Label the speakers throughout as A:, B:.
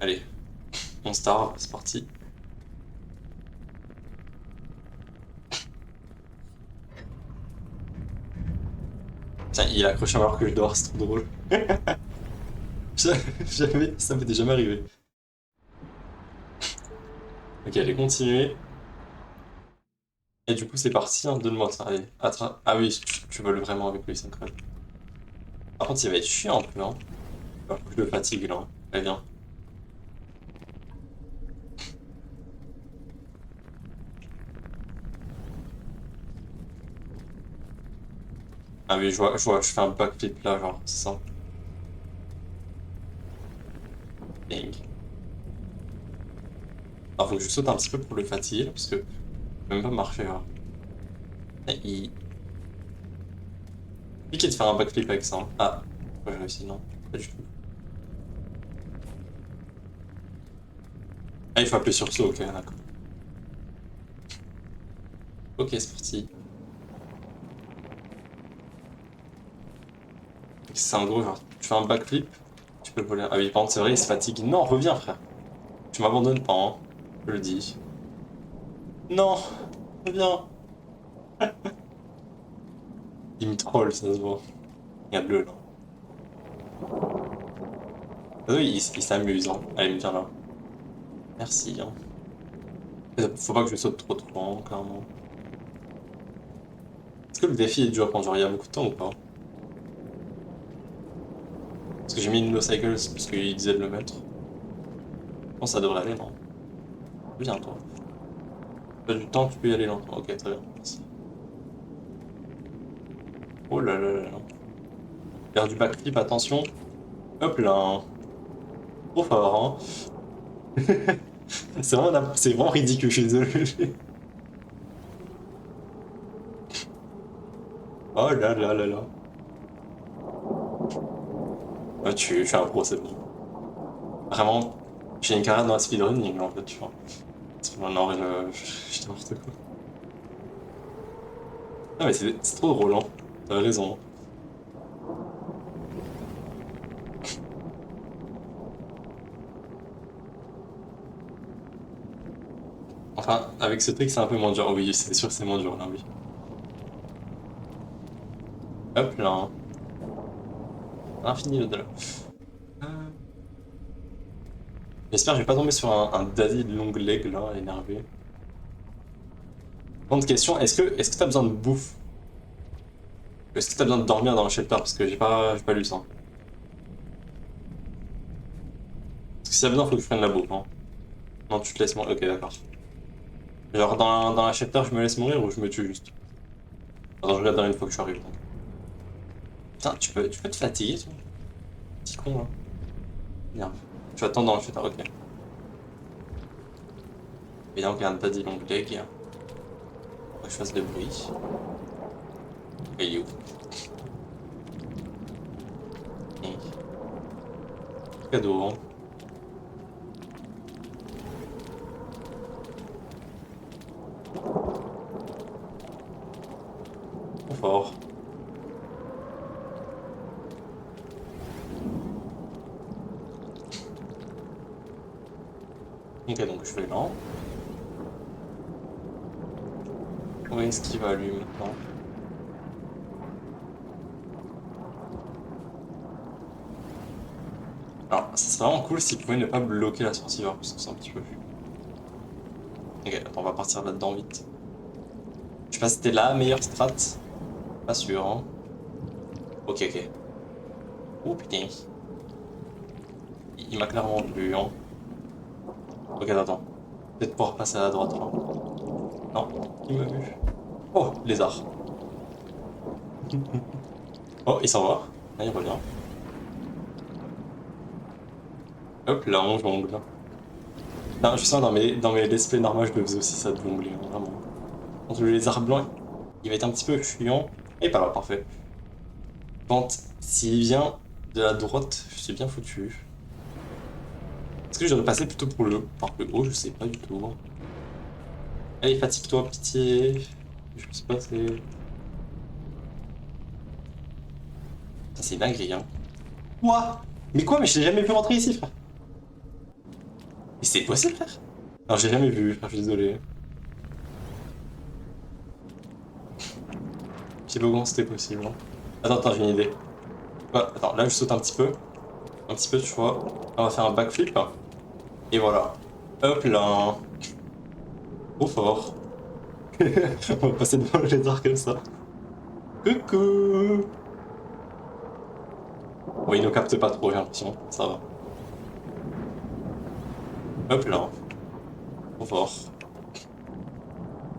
A: Allez, on star, c'est parti. Tiens, il a accroché alors que je dors, c'est trop drôle. Jamais, ça m'était jamais arrivé. Ok, allez, continuer. Et du coup, c'est parti, hein, donne-moi ça. Allez, attrape. Ah oui, tu voles vraiment avec lui, c'est incroyable. Par contre, il va être chiant un peu, hein. Alors que je le fatigue, là. Hein. Allez, viens. Ah oui, je vois, je fais un backflip là, genre, c'est ça. Bing. Alors, faut que je saute un petit peu pour le fatiguer, là, parce que je peux même pas marcher, là. Et il... Piqué de faire un backflip avec ça. Hein. Ah, ouais, j'ai réussi, non. Pas du tout. Ah, il faut appuyer sur saut, ok, d'accord. Ok, c'est parti. C'est en gros, genre, tu fais un backflip, tu peux voler. Ah oui, par contre, c'est vrai, il se fatigue. Non, reviens, frère. Tu m'abandonnes pas, hein. Je le dis. Non, reviens. Il me troll, ça se voit. Regarde-le, là. Ah oui, il s'amuse, hein. Allez, viens là. Merci, hein. Faut pas que je saute trop, hein, clairement. Est-ce que le défi est dur quand genre, il y a beaucoup de temps ou pas? Parce que j'ai mis une no cycle parce qu'il disait de le mettre. Je pense que ça devrait aller, non? Viens, toi. Tu as du temps, tu peux y aller lentement. Ok, très bien. Merci. Oh là là là là. Faire du backflip, attention. Hop là. Hein. Trop fort, hein. C'est vraiment ridicule, je suis désolé. Oh là là là là. Ah, je suis un pro, c'est bon. Vraiment, j'ai une carrière dans la speedrunning en fait, tu vois. Non, je n'importe quoi. Ah, mais c'est trop drôle, hein. T'as raison. Enfin, avec ce trick, c'est un peu moins dur. Oh oui, c'est sûr que c'est moins dur là, oui. Hop là. Hein. Infini au-delà. Euh, J'espère que je vais pas tomber sur un daddy de longue leg là, énervé. Grande question, est-ce que t'as besoin de bouffe? Est-ce que t'as besoin de dormir dans le shelter? Parce que j'ai pas lu ça. Parce que si t'as besoin, faut que je prenne la bouffe, hein. Non, tu te laisses mourir. Ok, d'accord. Genre dans la shelter, je me laisse mourir ou je me tue juste? Attends, je regarde dans une fois que je suis arrivé. Putain, tu peux te fatiguer, toi? Petit con, là. Merde. Tu attends dans le shelter, ok. Évidemment qu'il y a un daddy long leg. Faut que je fasse de bruit. Et il est où? Cadeau, hein. Trop fort. Ok, donc je fais lent. Où est-ce qu'il va lui maintenant? Alors, ça serait vraiment cool s'il pouvait ne pas bloquer la sorcière, parce que c'est un petit peu vu. Ok, attends, on va partir là-dedans vite. Je sais pas si c'était la meilleure strat. Pas sûr, hein. Ok, ok. Oh putain. Il m'a clairement vu, hein. Ok, attends. Peut-être pouvoir passer à la droite, là. Non, il m'a vu. Oh, lézard. Oh, il s'en va. Ah, il revient. Hop, là, on jongle. Non, je sens dans mes let's play normales, je le faisais aussi ça de jongler, hein, vraiment. Contre le lézard blanc, il va être un petit peu chiant. Et pas là, parfait. Quand s'il vient de la droite, je suis bien foutu. Est-ce que j'aurais passé plutôt par le haut? Je sais pas du tout. Allez, fatigue-toi, pitié. Je sais pas, c'est. Ça, c'est dingue, hein. Quoi? Mais quoi? Mais je t'ai jamais vu rentrer ici, frère. Mais c'est possible, frère? Non, j'ai jamais vu, frère, je suis désolé. Je sais pas comment c'était possible. Hein. Attends, j'ai une idée. Ouais, attends, là je saute un petit peu. Un petit peu, tu vois. On va faire un backflip. Et voilà. Hop là. Trop fort. On va passer devant le lézard comme ça. Coucou. Bon, il nous capte pas trop, j'ai l'impression. Ça va. Hop là. Trop fort.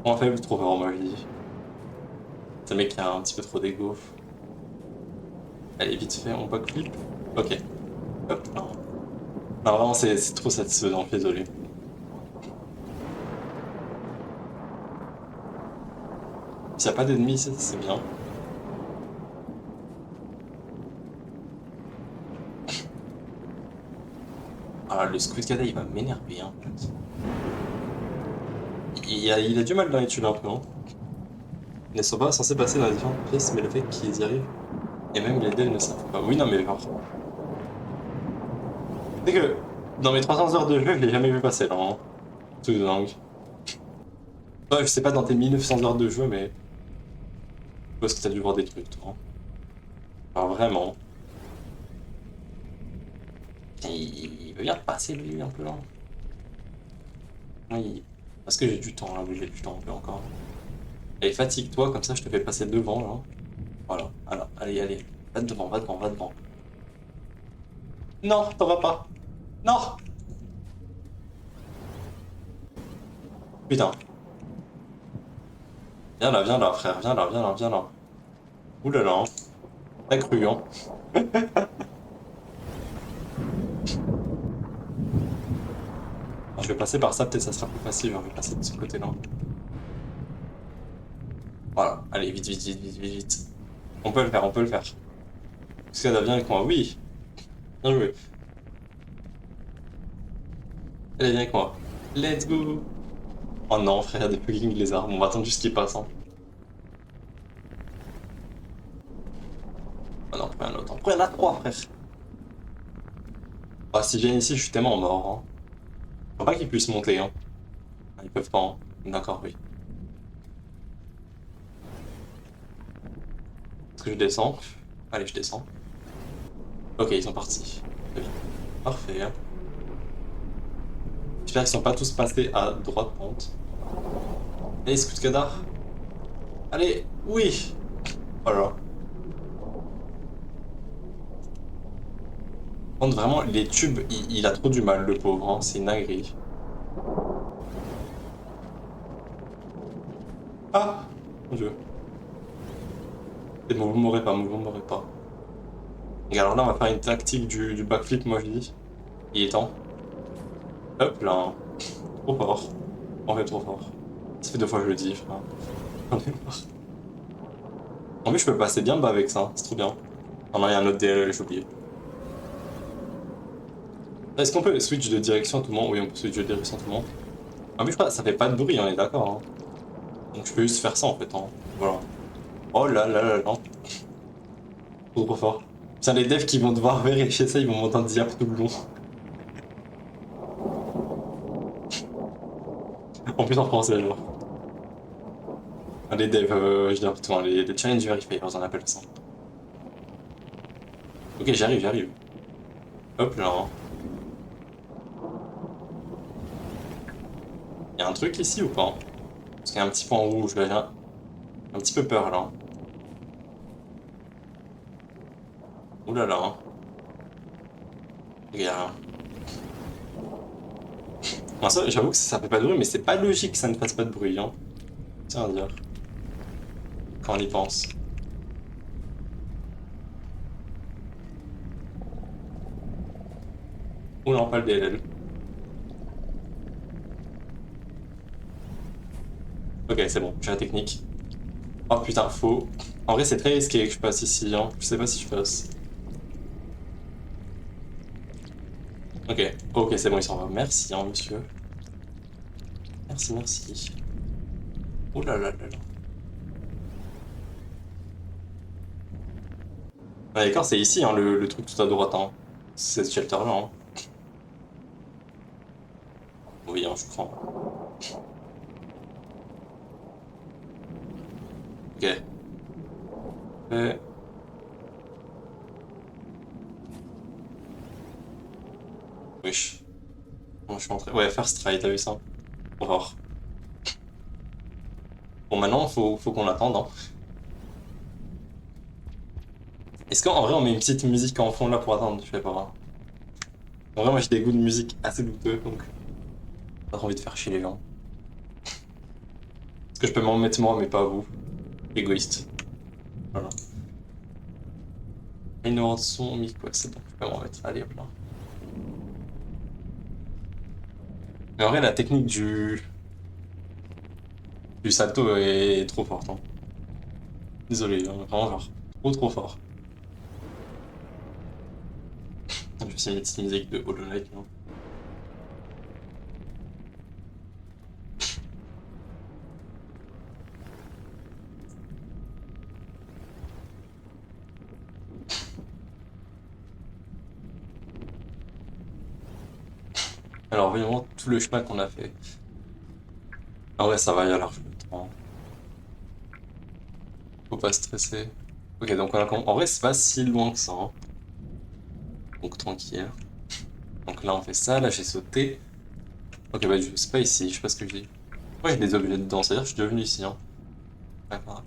A: On a fait trop fort, moi je dis. C'est un mec qui a un petit peu trop d'ego. Allez, vite fait, on backflip. Ok. Hop là. Non, vraiment, c'est trop satisfaisant, je suis désolé. S'il n'y a pas d'ennemis, c'est bien. Ah, le Squid Gada, il va m'énerver, hein. Il a du mal dans les tuiles un peu, hein. Ils ne sont pas censés passer dans les différentes pièces, mais le fait qu'ils y arrivent, et même les devs ne savent pas. Oui, non, mais genre. C'est que dans mes 300 heures de jeu, je l'ai jamais vu passer là, hein. Tout de dingue. Toi, je sais pas dans tes 1900 heures de jeu, mais. Je pense que t'as dû voir des trucs, toi. Hein. Alors vraiment. Putain, il veut bien passer, lui, un peu là. Oui. Parce que j'ai du temps là, oui, j'ai du temps un peu encore. Allez, fatigue-toi, comme ça je te fais passer devant là. Voilà, voilà, allez. Va devant, va devant, va devant. Non, t'en vas pas. Non. Putain. Viens là, frère, viens là. Ouh là là, hein. T'as cru, hein. Alors, je vais passer par ça, peut-être ça sera plus facile, je vais passer de ce côté-là. Voilà, allez, vite. On peut le faire, on peut le faire. Parce qu'elle vient avec moi, oui. Bien joué. Elle vient avec moi. Let's go. Oh non, frère, il y a des fucking lézards. Bon, on va attendre juste qu'ils passent, hein. Oh non, prends un autre. Prends un trois, frère. Ah, si je viens ici, je suis tellement mort, hein. Je crois pas qu'ils puissent monter, hein. Ah, ils peuvent pas, hein. D'accord, oui. Est-ce que je descends? Allez, je descends. Ok, ils sont partis. Très bien. Parfait. Hein. J'espère qu'ils sont pas tous passés à droite pente. Allez, Skutkadar. Allez, oui. Voilà. Par contre, vraiment, les tubes, il a trop du mal, le pauvre. Hein. C'est une dinguerie. Ah, mon dieu. C'est bon, vous m'aurez pas, vous m'aurez pas. Et alors là, on va faire une tactique du backflip, moi je dis. Il est temps. Hop là. Trop fort. En fait, trop fort. Ça fait deux fois que je le dis, frère. J'en ai marre. En plus, je peux passer bien bas avec ça. C'est trop bien. Ah non, il y a un autre DLL, j'ai oublié. Est-ce qu'on peut switch de direction à tout moment? Oui, on peut switch de direction à tout moment. En plus, je crois que ça fait pas de bruit, on est d'accord. Hein. Donc je peux juste faire ça en fait. Hein. Voilà. Oh là là là là. Trop fort. Tiens, les devs qui vont devoir vérifier ça, ils vont m'entendre diap tout le long. En plus en français, genre. Ah, les devs, je dis plutôt, hein, les challenge verifiers, on appelle ça. Ok, j'arrive. Hop là. Hein. Y a un truc ici ou pas? Parce qu'il y a un petit point rouge, là, j'ai un petit peu peur là. Ouh là là. Regarde. Moi, ça, j'avoue que ça fait pas de bruit, mais c'est pas logique que ça ne fasse pas de bruit. Hein. Tiens à dire. Quand on y pense. Ou non, pas le DLL. Ok, c'est bon, j'ai la technique. Oh putain, faux. En vrai, c'est très risqué que je passe ici. Hein. Je sais pas si je passe. Ok, c'est bon, il s'en va. Merci, hein, monsieur. Merci. Ouh là là là là. Ah, d'accord, c'est ici, hein, le truc tout à droite. Hein. C'est ce shelter-là. Hein. oui, hein, je crois. Ok. Et... Wesh. Bon, je suis entré. Ouais, first try, t'as vu ça? Trop fort. Bon, maintenant, faut qu'on attende, hein. Est-ce qu'en vrai, on met une petite musique en fond là pour attendre? Je sais pas. En vrai, moi, j'ai des goûts de musique assez douteux, donc pas trop envie de faire chier les gens. Est-ce que je peux m'en mettre moi, mais pas vous? Égoïste. Voilà. Une heure de son, mic, ouais, c'est bon, je peux m'en mettre. Allez, hop là. Mais en vrai, la technique du salto est trop forte, hein. Désolé, hein, vraiment, genre, trop fort. Je vais aussi mettre une musique de Hollow Knight, hein. Alors, voyons voir tout le chemin qu'on a fait. En vrai, ça va, il y a largement le temps. Faut pas stresser. Ok, donc en vrai, c'est pas si loin que ça, hein. Donc, tranquille. Donc là, on fait ça. Là, j'ai sauté. Ok, bah, c'est pas ici, je sais pas ce que je dis. Moi, j'ai des objets dedans, c'est-à-dire que je suis devenu ici, hein. D'accord.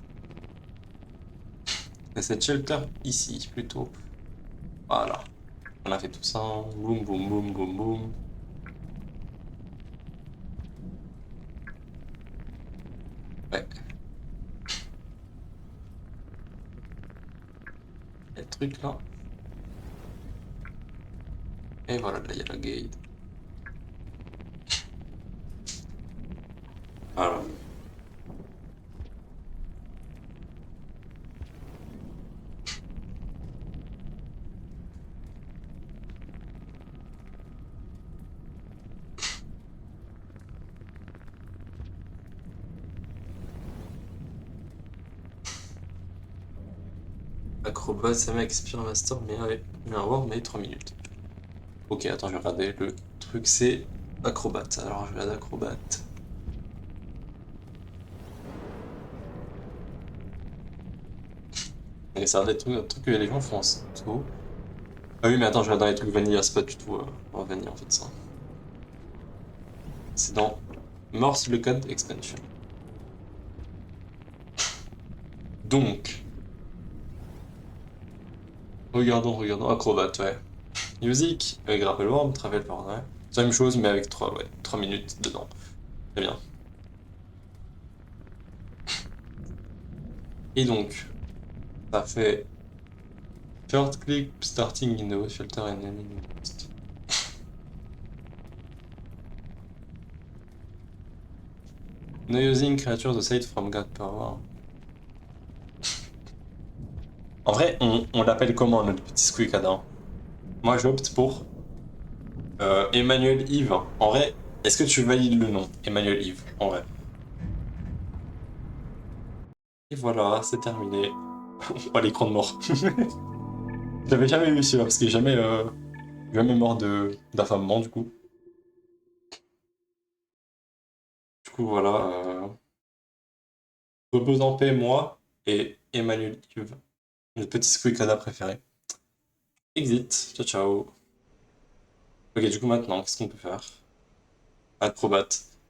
A: Et cette shelter ici, plutôt. Voilà. On a fait tout ça, hein. Boum, boum, boum, boum, boum. Ouais, il y a le truc là. Et voilà, là, il y a la gate. Voilà. Acrobat, ça m'a expire master, mais un war, mais 3 minutes. Ok, attends, je vais regarder. Le truc, c'est acrobat. Alors, je regarde acrobat. Et ça a l'air des trucs que les gens font en tout. Ah oui, mais attends, je regarde dans les trucs vanilla, c'est pas du tout vanilla en fait, ça. C'est dans Morse le code expansion. Donc, regardons acrobat, ouais. Music, grapple worm, travel worm, ouais. C'est la même chose, mais avec 3 ouais, 3 minutes dedans. Très bien. Et donc, ça fait third click starting in the shelter and ending. No using creatures aside from god power. En vrai, on l'appelle comment notre petit squeakada? Moi, j'opte pour Emmanuel Yves. En vrai, est-ce que tu valides le nom Emmanuel Yves, en vrai? Et voilà, c'est terminé. Oh, l'écran de mort. J'avais jamais eu celui-là, parce qu'il est jamais mort d'affamement, du coup. Du coup, voilà. Repose en paix, moi et Emmanuel Yves. Le petit squeakada préféré. Exit. Ciao, ciao. Ok, du coup, maintenant, qu'est-ce qu'on peut faire? Acrobat.